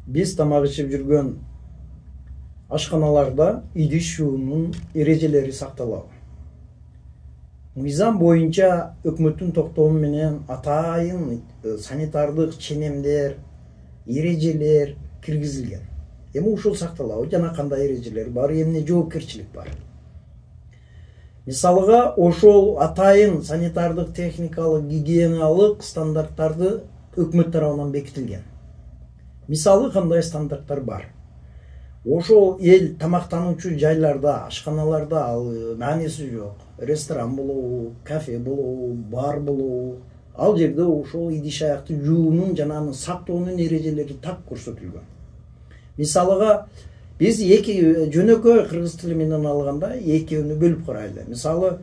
Биз тамак ичип жүргөн ашканаларда идиш жуунун эрежелери сакталабы? Мыйзам боюнча өкмөттүн токтому менен атайын санитардык ченемдер, эрежелер киргизилген. Эми ушул сакталабы жана кандай эрежелер бар, эмне жоопкерчилик бар? Мисалыга, ошол атайын санитардык, техникалык, гигиеналык стандарттарды өкмөт тарабынан бекитилген. Мисалы кандай стандарттар бар? Ошол эл тамактануучу жайларда, ашканаларда ал мааниси жок. Ресторан болобу, кафе болобу, бар болобу, ал жерде ошол идиш аякты жуунун жана аны сактоонун эрежелери так көрсөтүлгөн. Мисалыга, биз жөнөкөй кыргыз тили менен алганда экөөнү бөлүп карайлы. Мисалы,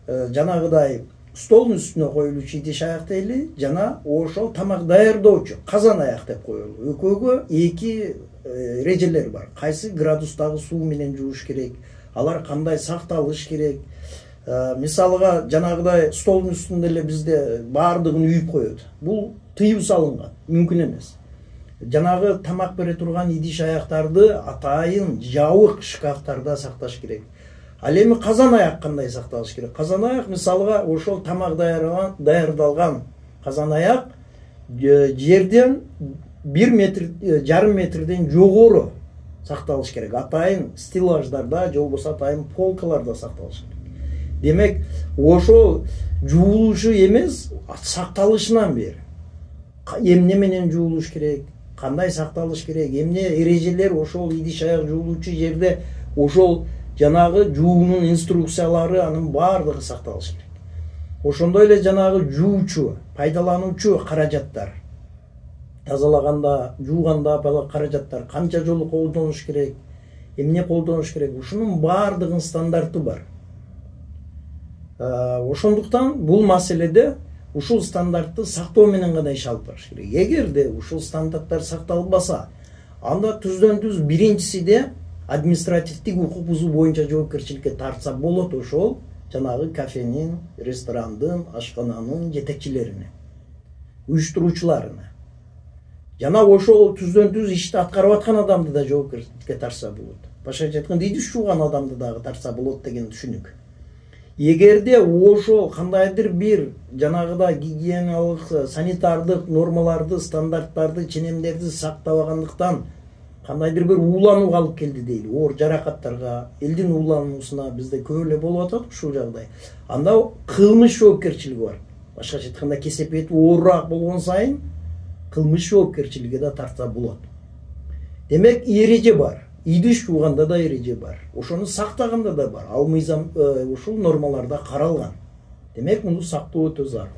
жанагыдай столдун үстүнө коюлуучу идиш аяк дейли, жана ошол тамак даярдоочу казан аяк деп коелу. Экөөгө эки эрежелер бар. Кайсы градустагы суу менен жууш керек, алар кандай сакталыш керек. Мисалыга, жанагыдай столдун үстүндө эле бизде баардыгын үйүп коет. Бул тыюу салынган, мүмкүн эмес. Жанагы тамак бере турган идиш аяктарды атайын жабык шкафтарда сакташ керек. Ал эми казан аяк кандай сакталыш керек? Казан аяк, мисалыга, ошол тамак даярдалган казан аяк жерден 1,5 метрден жогору сакталыш керек. Атайын стеллаждарда, же болбосо атайын полкаларда сакталыш керек. Демек, ошол жуулушу эмес, сакталышынан бери эмне менен жуулуш керек, кандай сакталыш керек, эмне эрежелер ошол идиш аяк жуулуучу жерде ошол жанагы жуунун инструкциялары анын баардыгы сакталыш керек. Ошондой эле жанагы жуучу, пайдалануучу каражаттар, тазалаганда, жууганда каражаттар канча жолу колдонуш керек, эмне колдонуш керек, ушунун баардыгынын стандарты бар. Ошондуктан бул маселеде ушул стандартты сактоо менен гана иш алып барыш керек. Эгерде ушул стандарттар сакталбаса, анда түздөн-түз биринчисиде административдик укук бузуу боюнча жоопкерчиликке тартса болот ошол жанагы кафенин, ресторандын, ашкананын жетекчилерине, уюштуруучуларына. Жана ошол түздөн-түз ишти аткарып аткан адамды да жоопкерчиликке тартса болот. Башкача айтканда, идиш жууган адамды дагы тартса болот деген түшүнүк. Эгерде ошол кандайдыр бир жанагыда гигиеналык, санитардык нормаларды, стандарттарды, ченемдерди сактабагандыктан кандайдыр бир ууланууга алып келди дейли, оор жаракаттарга, элдин уулануусуна бизде көп эле болуп атат ушул жагдай. Анда кылмыш жоопкерчилиги бар. Башкача айтканда, кесепети оорураак болгон сайын кылмыш жоопкерчилиги да тартса болот. Демек, эреже бар. Идиш жууганда да эреже бар. Ошону сактаганда да бар. Ал мыйзам ушул нормаларда каралган. Демек, муну сактоо өтө зарыл.